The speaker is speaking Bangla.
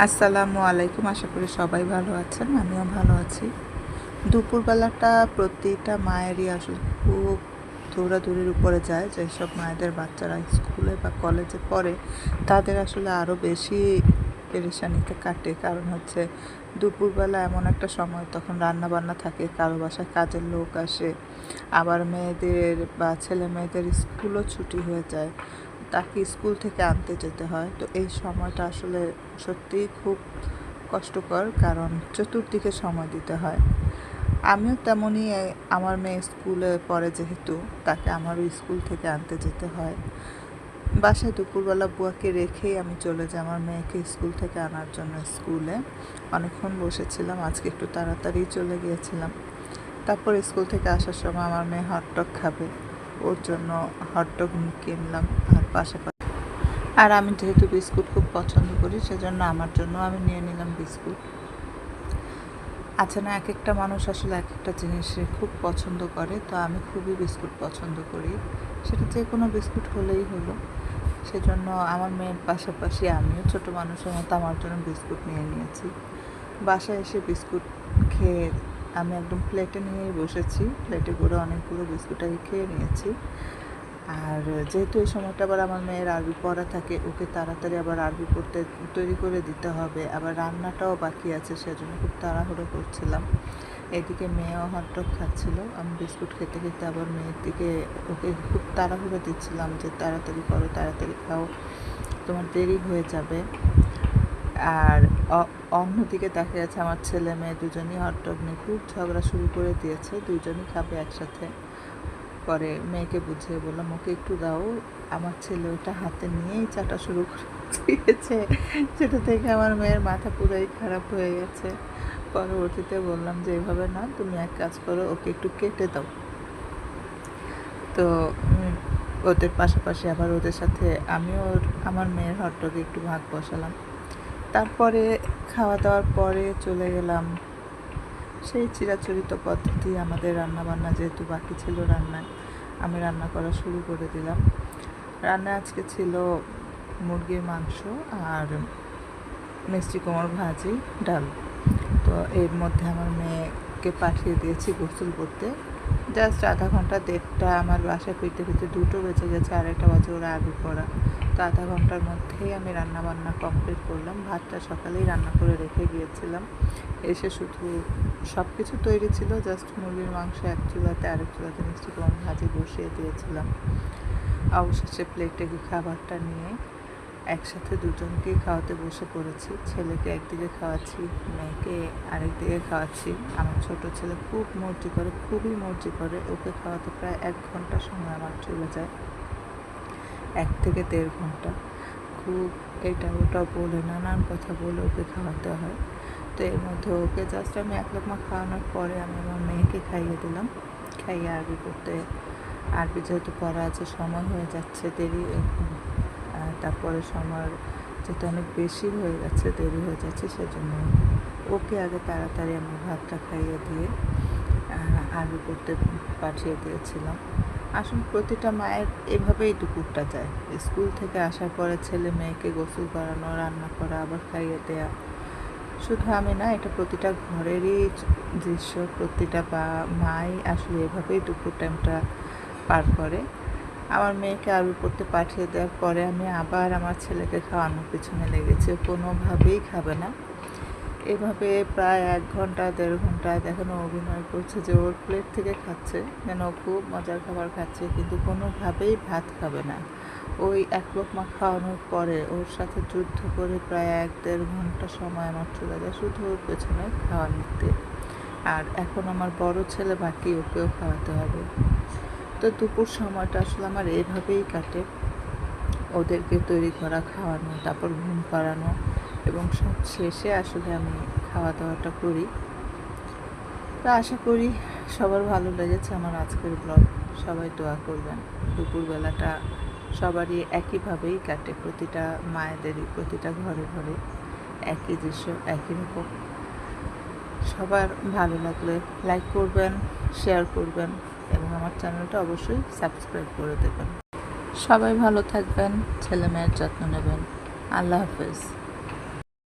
আসসালামু আলাইকুম। আশা করি সবাই ভালো আছেন, আমিও ভালো আছি। দুপুরবেলাটা প্রতিটা মায়েরই আসলে খুব দৌড়াদৌড়ির উপরে যায়। যেসব মায়েদের বাচ্চারা স্কুলে বা কলেজে পড়ে তাদের আসলে আরও বেশি পেরেশানিতে কাটে। কারণ হচ্ছে দুপুরবেলা এমন একটা সময়, তখন রান্নাবান্না থাকে, কারো বাসায় কাজের লোক আসে, আবার মেয়েদের বা ছেলে মেয়েদের স্কুলও ছুটি হয়ে যায়, তাকে স্কুল থেকে আনতে যেতে হয়। তো এই সময়টা আসলে সত্যিই খুব কষ্টকর, কারণ চতুর্দিকে সময় দিতে হয়। আমিও তেমনই, আমার মেয়ে স্কুলে পড়ে যেহেতু, তাকে আমারও স্কুল থেকে আনতে যেতে হয়। বাসায় দুপুরবেলা বুয়াকে রেখেই আমি চলে যাই আমার মেয়েকে স্কুল থেকে আনার জন্য স্কুলে। অনেকক্ষণ বসেছিলাম, আজকে একটু তাড়াতাড়ি চলে গিয়েছিলাম। তারপর স্কুল থেকে আসার সময় আমার মেয়ে হটডগ খাবে, ওর জন্য হটডগ কিনলাম। আর পাশাপাশি আমি যেহেতু বিস্কুট খুব পছন্দ করি, সেজন্য আমার জন্য আমি নিয়ে নিলাম বিস্কুট। আচ্ছা না, এক একটা মানুষ আসলে এক একটা জিনিস খুব পছন্দ করে, তো আমি খুবই বিস্কুট পছন্দ করি, সেটা যে কোনো বিস্কুট হলেই হলো। সেজন্য আমার মেয়ের পাশাপাশি আমিও ছোটো মানুষের মতো আমার জন্য বিস্কুট নিয়ে নিয়েছি। বাসায় এসে বিস্কুট খেয়ে আমি একদম প্লেটে নিয়েই বসেছি, প্লেটে করে অনেকগুলো বিস্কুট আমি খেয়ে নিয়েছি। আর যেহেতু এই সময়টা আবার আমার মেয়ের আরবি পড়া থাকে, ওকে তাড়াতাড়ি আবার আরবি পড়তে তৈরি করে দিতে হবে, আবার রান্নাটাও বাকি আছে, সেজন্য খুব তাড়াহুড়ো করছিলাম। এদিকে মেয়েও হটডগ খাচ্ছিল, আমি বিস্কুট খেতে খেতে আবার মেয়ের দিকে ওকে খুব তাড়াহুড়ো দিচ্ছিলাম যে তাড়াতাড়ি করো, তাড়াতাড়ি খাও, তোমার দেরি হয়ে যাবে। আর অন্যদিকে দেখা যাচ্ছে আমার ছেলে মেয়ে দুজনই হটডগ নিয়ে খুব ঝগড়া শুরু করে দিয়েছে, দুজনই খাবে একসাথে। পরে মেয়েকে বুঝিয়ে বললাম ওকে একটু দাও, আমার ছেলে ওটা হাতে নিয়েই চাটা শুরু করে দিয়েছে। সেটা থেকে আমার মেয়ের মাথা পুরোই খারাপ হয়ে গেছে। পরবর্তীতে বললাম যে এভাবে না, তুমি এক কাজ করো, ওকে একটু কেটে দাও। তো ওদের পাশাপাশি আবার ওদের সাথে আমিও আমার মেয়ের হটডগে একটু ভাগ বসালাম। তারপরে খাওয়া দাওয়ার পরে চলে গেলাম সেই চিরাচরিত পদ্ধতি, আমাদের রান্নাবান্না যেহেতু বাকি ছিল রান্নায়, আমি রান্না করা শুরু করে দিলাম। রান্না আজকে ছিল মুরগির মাংস আর মিষ্টি কুমড়ো ভাজি, ডাল। তো এর মধ্যে আমার মেয়েকে পাঠিয়ে দিয়েছি গোসল করতে। জাস্ট আধা ঘন্টা, দেড়টা, আমার বাসায় ফিরতে ফিরতে 2টো বেজে গেছে, আর 1টা বাজে ওরা আরবি পড়া। তো আধা ঘন্টার মধ্যেই আমি রান্নাবান্না কমপ্লিট করলাম। ভাতটা সকালেই রান্না করে রেখে গিয়েছিলাম, এসে শুধু সব কিছু তৈরি ছিল, জাস্ট মুরগির মাংস এক চুলাতে, আরেক চুলাতে মিষ্টি কুমড়ো ভাজি বসিয়ে দিয়েছিলাম। অবশেষে প্লেটে খাবারটা নিয়ে একসাথে দুজনকেই খাওয়াতে বসে পড়েছি। ছেলেকে একদিকে খাওয়াচ্ছি, মেয়েকে আরেকদিকে খাওয়াচ্ছি। আমার ছোট ছেলে খুব মর্জি করে, খুবই মর্জি করে, ওকে খাওয়াতে প্রায় 1 ঘন্টা সময় আমার চলে যায়, 1 থেকে 1.5 ঘন্টা। খুব এটা ওটা বলে, নানান কথা বলে ওকে খাওয়াতে হয়। তো এর মধ্যে ওকে জাস্ট আমি 1 লোকমা খাওয়ানোর পরে আমি আমার মেয়েকে খাইয়ে দিলাম। খাইয়ে আরবি পড়তে, আরবি যেহেতু পড়া আছে, সময় হয়ে যাচ্ছে, দেরি, তারপরে সময় যেহেতু অনেক বেশি হয়ে যাচ্ছে, দেরি হয়ে যাচ্ছে, সেজন্য ওকে আগে তাড়াতাড়ি আমি ভাতটা খাইয়ে দিয়ে আরবি পড়তে পাঠিয়ে দিয়েছিলাম। আসলে প্রতিটা মায়ের এভাবেই দুপুরটা যায়, স্কুল থেকে আসার পরে ছেলে মেয়েকে গোসল করানো, রান্না করা, আবার খাইয়ে দেওয়া। শুধু আমি না, এটা প্রতিটা ঘরেরই দৃশ্য, প্রতিটা মাই আসলে এভাবেই দুপুর টাইমটা পার করে। আমার মেয়েকে আরবি পড়তে পাঠিয়ে দেওয়ার পরে আমি আবার আমার ছেলেকে খাওয়ানোর পিছনে লেগেছি, কোনোভাবেই খাবে না। এভাবে প্রায় 1 ঘন্টা 1.5 ঘন্টা দেখানো অভিনয় করছে যে ওর প্লেট থেকে খাচ্ছে, যেন ও খুব মজার খাবার খাচ্ছে, কিন্তু কোনোভাবেই ভাত খাবে না। ওই 1 লোকমা খাওয়ানোর পরে ওর সাথে যুদ্ধ করে প্রায় 1-1.5 ঘন্টা সময় আমার চলে যায় শুধু ওর পেছনে খাওয়া নিতে। আর এখন আমার বড় ছেলে বাকি, ওকেও খাওয়াতে হবে। তো দুপুর সময়টা আসলে আমার এভাবেই কাটে, ওদেরকে তৈরি করা, খাওয়ানো, তারপর ঘুম পাড়ানো, এবং সব শেষে আসলে আমি খাওয়া দাওয়াটা করি। তো আশা করি সবার ভালো লেগেছে আমার আজকের ব্লগ। সবাই দোয়া করবেন। দুপুরবেলাটা সবারই একইভাবেই কাটে, প্রতিটা মায়েদেরই, প্রতিটা ঘরে ঘরে একই দৃশ্য, একই রকম। সবার ভালো লাগলে লাইক করবেন, শেয়ার করবেন, এবং আমার চ্যানেলটা অবশ্যই সাবস্ক্রাইব করে দেবেন। সবাই ভালো থাকবেন, ছেলে মেয়ের যত্ন নেবেন। আল্লাহ হাফেজ।